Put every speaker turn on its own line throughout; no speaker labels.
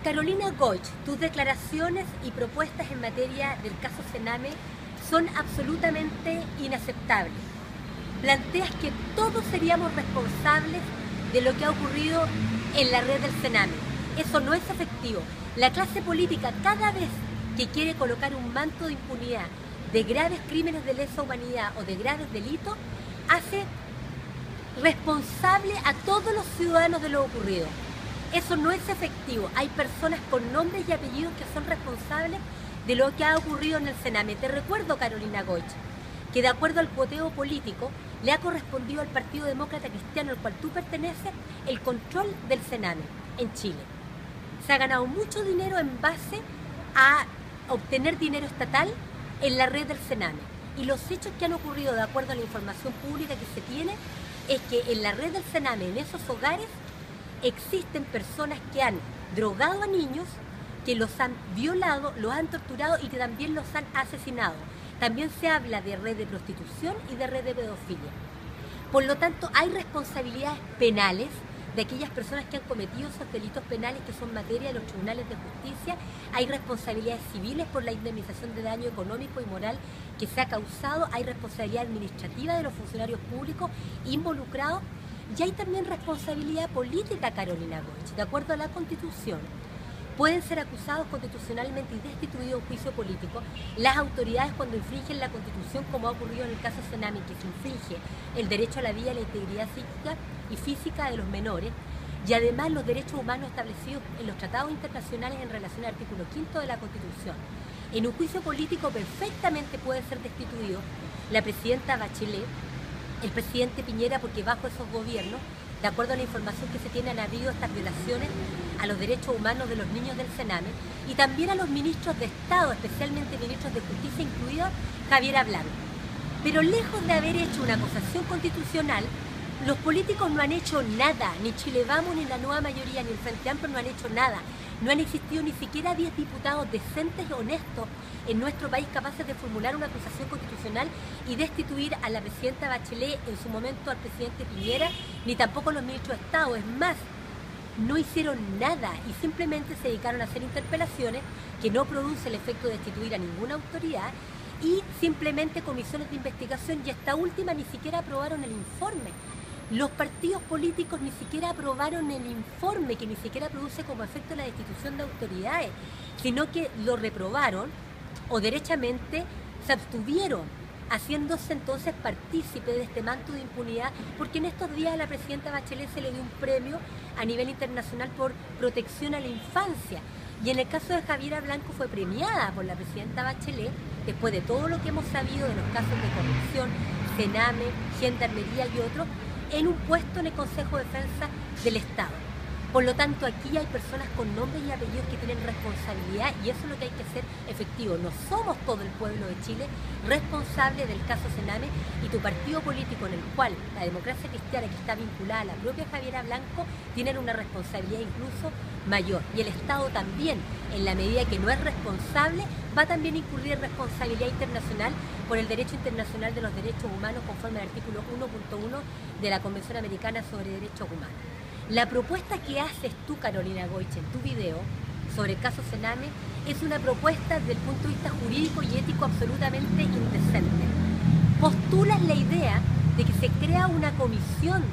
Carolina Goich, tus declaraciones y propuestas en materia del caso Sename son absolutamente inaceptables. Planteas que todos seríamos responsables de lo que ha ocurrido en la red del Sename. Eso no es efectivo. La clase política, cada vez que quiere colocar un manto de impunidad de graves crímenes de lesa humanidad o de graves delitos, hace responsable a todos los ciudadanos de lo ocurrido. Eso no es efectivo. Hay personas con nombres y apellidos que son responsables de lo que ha ocurrido en el Sename. Te recuerdo, Carolina Goich, que de acuerdo al cuoteo político le ha correspondido al Partido Demócrata Cristiano, al cual tú perteneces, el control del Sename en Chile. Se ha ganado mucho dinero en base a obtener dinero estatal en la red del Sename. Y los hechos que han ocurrido, de acuerdo a la información pública que se tiene, es que en la red del Sename, en esos hogares, existen personas que han drogado a niños, que los han violado, los han torturado y que también los han asesinado. También se habla de red de prostitución y de red de pedofilia. Por lo tanto, hay responsabilidades penales de aquellas personas que han cometido esos delitos penales que son materia de los tribunales de justicia. Hay responsabilidades civiles por la indemnización de daño económico y moral que se ha causado. Hay responsabilidad administrativa de los funcionarios públicos involucrados. Y hay también responsabilidad política, Carolina Goich. De acuerdo a la Constitución, pueden ser acusados constitucionalmente y destituidos en juicio político las autoridades cuando infringen la Constitución, como ha ocurrido en el caso Sename, que se infringe el derecho a la vida y la integridad psíquica y física de los menores, y además los derechos humanos establecidos en los tratados internacionales en relación al artículo 5 de la Constitución. En un juicio político perfectamente puede ser destituido la presidenta Bachelet, el presidente Piñera, porque bajo esos gobiernos, de acuerdo a la información que se tiene, han habido estas violaciones a los derechos humanos de los niños del Sename y también a los ministros de Estado, especialmente ministros de Justicia, incluido Javiera Blanco. Pero lejos de haber hecho una acusación constitucional, los políticos no han hecho nada, ni Chile Vamos, ni la Nueva Mayoría, ni el Frente Amplio no han hecho nada. No han existido ni siquiera 10 diputados decentes y honestos en nuestro país capaces de formular una acusación constitucional y destituir a la presidenta Bachelet, en su momento al presidente Piñera, ni tampoco los ministros de Estado. Es más, no hicieron nada y simplemente se dedicaron a hacer interpelaciones que no produce el efecto de destituir a ninguna autoridad y simplemente comisiones de investigación, y esta última ni siquiera aprobaron el informe. Los partidos políticos ni siquiera aprobaron el informe, que ni siquiera produce como efecto la destitución de autoridades, sino que lo reprobaron o derechamente se abstuvieron, haciéndose entonces partícipe de este manto de impunidad, porque en estos días a la presidenta Bachelet se le dio un premio a nivel internacional por protección a la infancia. Y en el caso de Javiera Blanco fue premiada por la presidenta Bachelet, después de todo lo que hemos sabido de los casos de corrupción, Sename, Gendarmería y otros, en un puesto en el Consejo de Defensa del Estado. Por lo tanto, aquí hay personas con nombres y apellidos que tienen responsabilidad y eso es lo que hay que hacer efectivo. No somos todo el pueblo de Chile responsable del caso Sename, y tu partido político, en el cual la Democracia Cristiana, que está vinculada a la propia Javiera Blanco, tienen una responsabilidad incluso mayor. Y el Estado también, en la medida que no es responsable, va también a incurrir en responsabilidad internacional por el derecho internacional de los derechos humanos, conforme al artículo 1.1 de la Convención Americana sobre Derechos Humanos. La propuesta que haces tú, Carolina Goich, en tu video sobre el caso Sename es una propuesta desde el punto de vista jurídico y ético absolutamente indecente. Postulas la idea de que se crea una comisión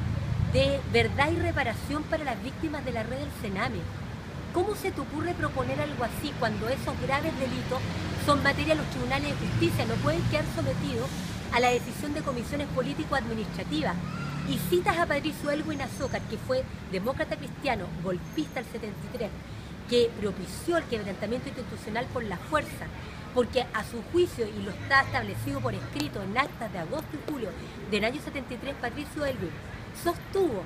de verdad y reparación para las víctimas de la red del Sename. ¿Cómo se te ocurre proponer algo así cuando esos graves delitos son materia de los tribunales de justicia? No pueden quedar sometidos a la decisión de comisiones político-administrativas. Y citas a Patricio Aylwin Azócar, que fue demócrata cristiano, golpista al 73, que propició el quebrantamiento institucional por la fuerza, porque a su juicio, y lo está establecido por escrito en actas de agosto y julio del año 73, Patricio Aylwin sostuvo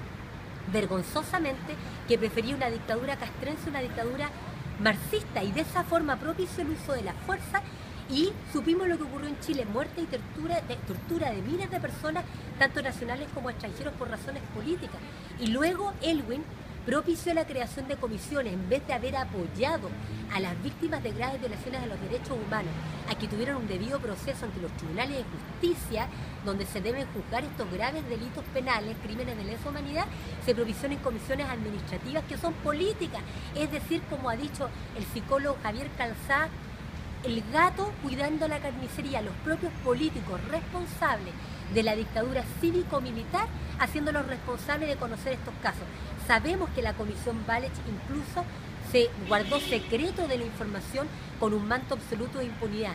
vergonzosamente que prefería una dictadura castrense, una dictadura marxista, y de esa forma propició el uso de la fuerza. Y supimos lo que ocurrió en Chile, muerte y tortura de miles de personas, tanto nacionales como extranjeros, por razones políticas. Y luego Aylwin propició la creación de comisiones en vez de haber apoyado a las víctimas de graves violaciones a los derechos humanos a que tuvieran un debido proceso ante los tribunales de justicia donde se deben juzgar estos graves delitos penales, crímenes de lesa humanidad, se provisionen comisiones administrativas que son políticas, es decir, como ha dicho el psicólogo Javier Calzá, el gato cuidando la carnicería, los propios políticos responsables de la dictadura cívico-militar, haciéndolos responsables de conocer estos casos. Sabemos que la Comisión Walech incluso se guardó secreto de la información con un manto absoluto de impunidad.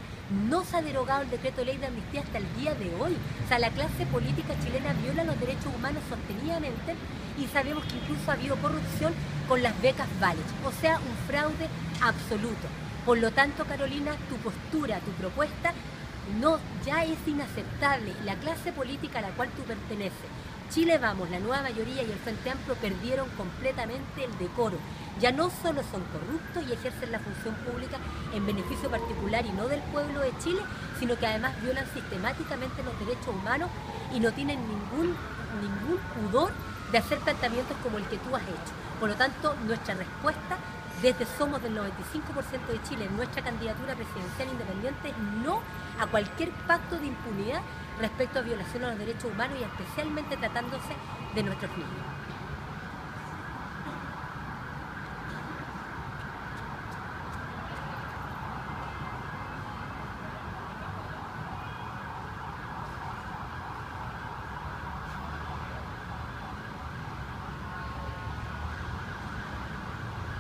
No se ha derogado el decreto de ley de amnistía hasta el día de hoy. O sea, la clase política chilena viola los derechos humanos sostenidamente y sabemos que incluso ha habido corrupción con las becas Walech. O sea, un fraude absoluto. Por lo tanto, Carolina, tu postura, tu propuesta, no, ya es inaceptable. La clase política a la cual tú perteneces, Chile Vamos, la nueva mayoría y el Frente Amplio perdieron completamente el decoro. Ya no solo son corruptos y ejercen la función pública en beneficio particular y no del pueblo de Chile, sino que además violan sistemáticamente los derechos humanos y no tienen ningún pudor de hacer planteamientos como el que tú has hecho. Por lo tanto, nuestra respuesta desde Somos del 95% de Chile, en nuestra candidatura presidencial independiente, es no a cualquier pacto de impunidad respecto a violación a los derechos humanos y especialmente tratándose de nuestros niños.